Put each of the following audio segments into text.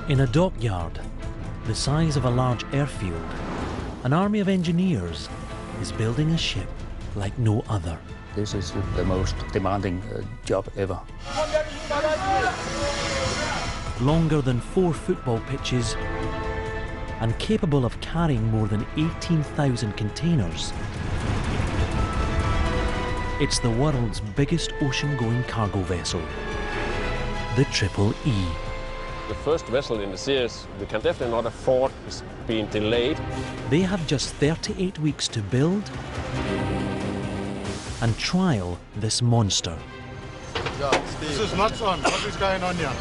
In a dockyard, the size of a large airfield, an army of engineers is building a ship like no other. This is the most demanding job ever. Longer than 4 football pitches and capable of carrying more than 18,000 containers. It's the world's biggest ocean-going cargo vessel, the Triple E. The first vessel in the series, we can definitely not afford being delayed. They have just 38 weeks to build and trial this monster. This is nuts on. What is going on here?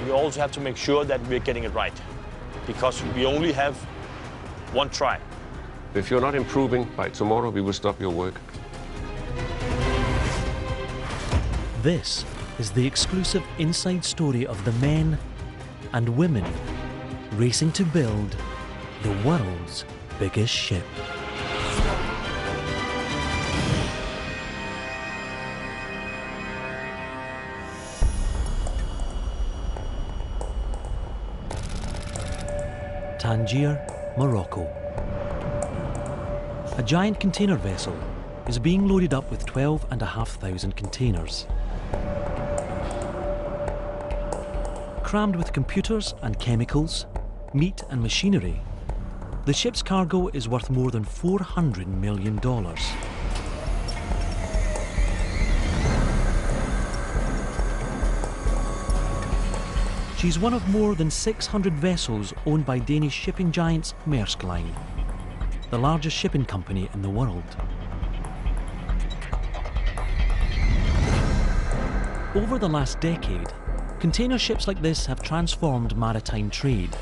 We also have to make sure that we're getting it right, because we only have one try. If you're not improving by tomorrow, we will stop your work. This is the exclusive inside story of the men and women racing to build the world's biggest ship. Tangier, Morocco. A giant container vessel is being loaded up with 12,500 containers. Crammed with computers and chemicals, meat and machinery, the ship's cargo is worth more than $400 million. She's one of more than 600 vessels owned by Danish shipping giants Maersk Line, the largest shipping company in the world. Over the last decade, container ships like this have transformed maritime trade,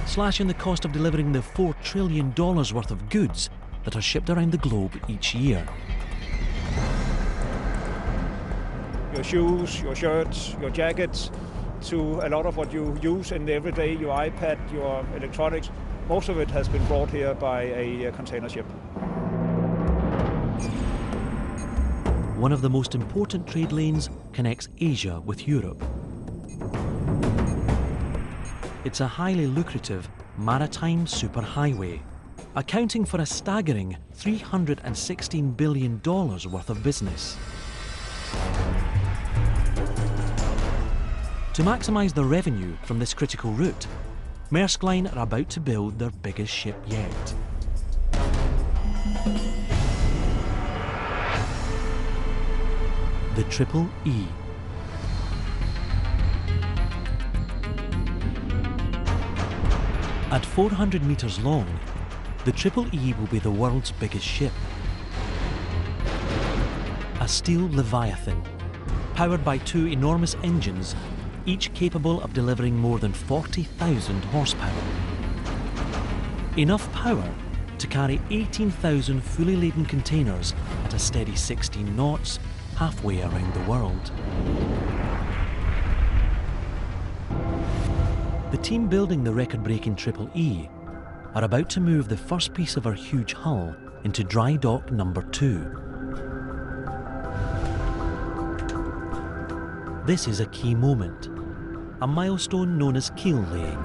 slashing the cost of delivering the $4 trillion worth of goods that are shipped around the globe each year. Your shoes, your shirts, your jackets, to a lot of what you use in the everyday, your iPad, your electronics, most of it has been brought here by a container ship. One of the most important trade lanes connects Asia with Europe. It's a highly lucrative maritime superhighway, accounting for a staggering $316 billion worth of business. To maximise the revenue from this critical route, Maersk Line are about to build their biggest ship yet. The Triple E. At 400 metres long, the Triple E will be the world's biggest ship. A steel leviathan, powered by 2 enormous engines, each capable of delivering more than 40,000 horsepower. Enough power to carry 18,000 fully laden containers at a steady 16 knots, halfway around the world. The team building the record-breaking Triple E are about to move the first piece of her huge hull into dry dock number 2. This is a key moment, a milestone known as keel laying.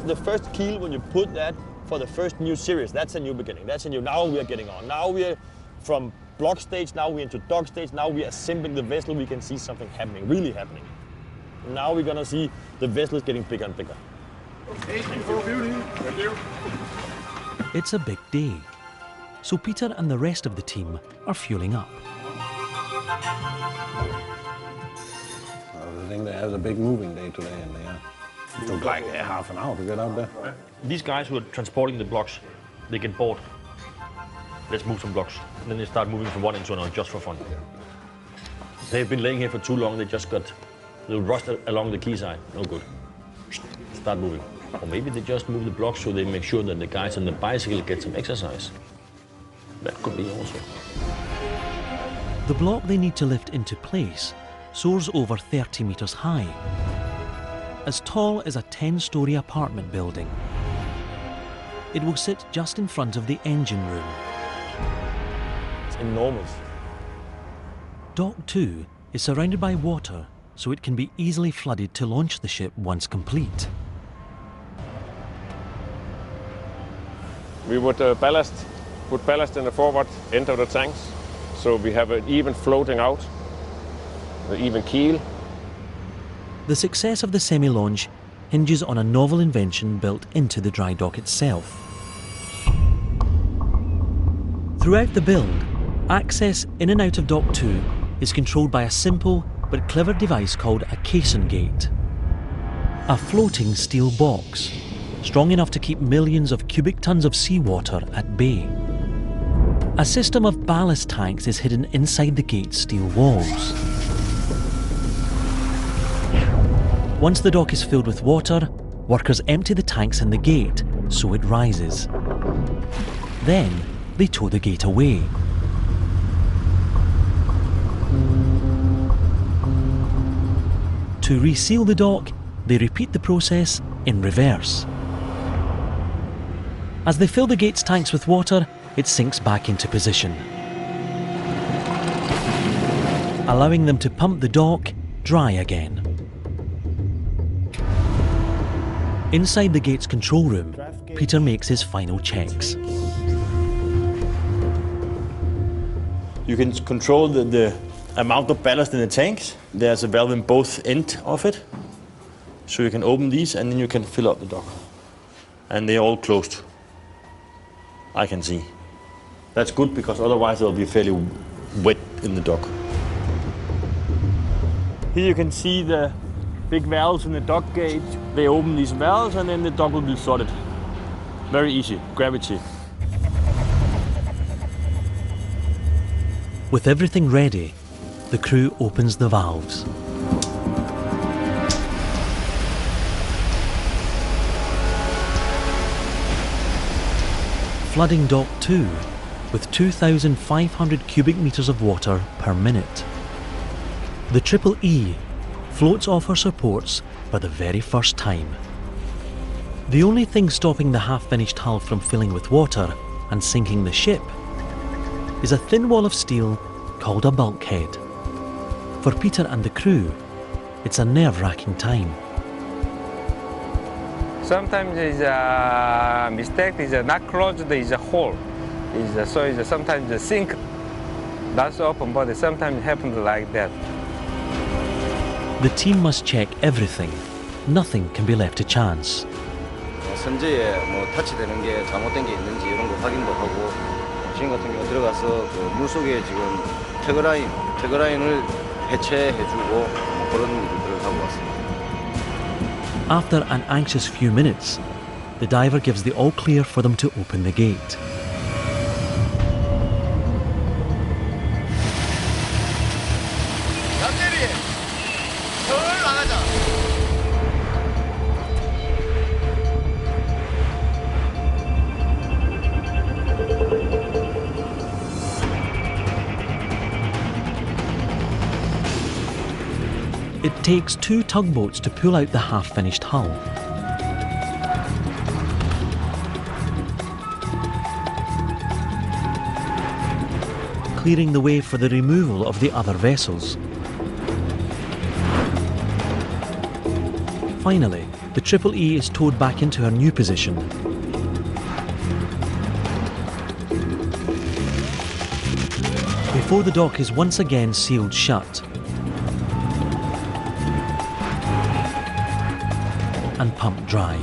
The first keel, when you put that for the first new series, that's a new beginning. That's a new, now we are getting on. Now we are from block stage, now we're into dock stage, now we are assembling the vessel, we can see something happening, really happening. Now we're gonna see the vessel is getting bigger and bigger. Thank you for viewing. Thank you. It's a big day, so Peter and the rest of the team are fueling up. I think they have a big moving day today, and it took like half an hour to get out there. These guys who are transporting the blocks, they get bored. Let's move some blocks. And then they start moving from one end to another just for fun. They've been laying here for too long, they just got a little rust along the quayside. No good. Start moving. Or maybe they just move the blocks so they make sure that the guys on the bicycle get some exercise. That could be also. The block they need to lift into place soars over 30 metres high, as tall as a 10-storey apartment building. It will sit just in front of the engine room. It's enormous. Dock 2 is surrounded by water so it can be easily flooded to launch the ship once complete. We would put ballast in the forward end of the tanks, so we have it even floating out, the even keel. The success of the semi-launch hinges on a novel invention built into the dry dock itself. Throughout the build, access in and out of Dock 2 is controlled by a simple but clever device called a caisson gate. A floating steel box, strong enough to keep millions of cubic tons of seawater at bay. A system of ballast tanks is hidden inside the gate's steel walls. Once the dock is filled with water, workers empty the tanks in the gate so it rises. Then they tow the gate away. To reseal the dock, they repeat the process in reverse. As they fill the gate's tanks with water, it sinks back into position, allowing them to pump the dock dry again. Inside the gate's control room, Peter makes his final checks. You can control the amount of ballast in the tanks. There's a valve in both ends of it. So you can open these and then you can fill up the dock. And they're all closed. I can see. That's good because otherwise it'll be fairly wet in the dock. Here you can see the big valves in the dock gate. They open these valves and then the dock will be flooded. Very easy, gravity. With everything ready, the crew opens the valves. Flooding Dock 2 with 2,500 cubic metres of water per minute. The Triple E floats off her supports for the very first time. The only thing stopping the half-finished hull from filling with water and sinking the ship is a thin wall of steel called a bulkhead. For Peter and the crew, it's a nerve-wracking time. Sometimes it's a mistake, it's not closed, it's a hole. So sometimes the sink that's open, but sometimes it happens like that. The team must check everything. Nothing can be left to chance. 선제에 터치되는 게 잘못된 게 있는지 이런 거 확인도 하고 지금 같은 경우 들어가서 그 물속에 지금 태그라인을 해체해주고 그런 일들을 하고 왔습니다. After an anxious few minutes, the diver gives the all clear for them to open the gate. It takes 2 tugboats to pull out the half-finished hull. Clearing the way for the removal of the other vessels. Finally, the Triple E is towed back into her new position. Before the dock is once again sealed shut and pumped dry.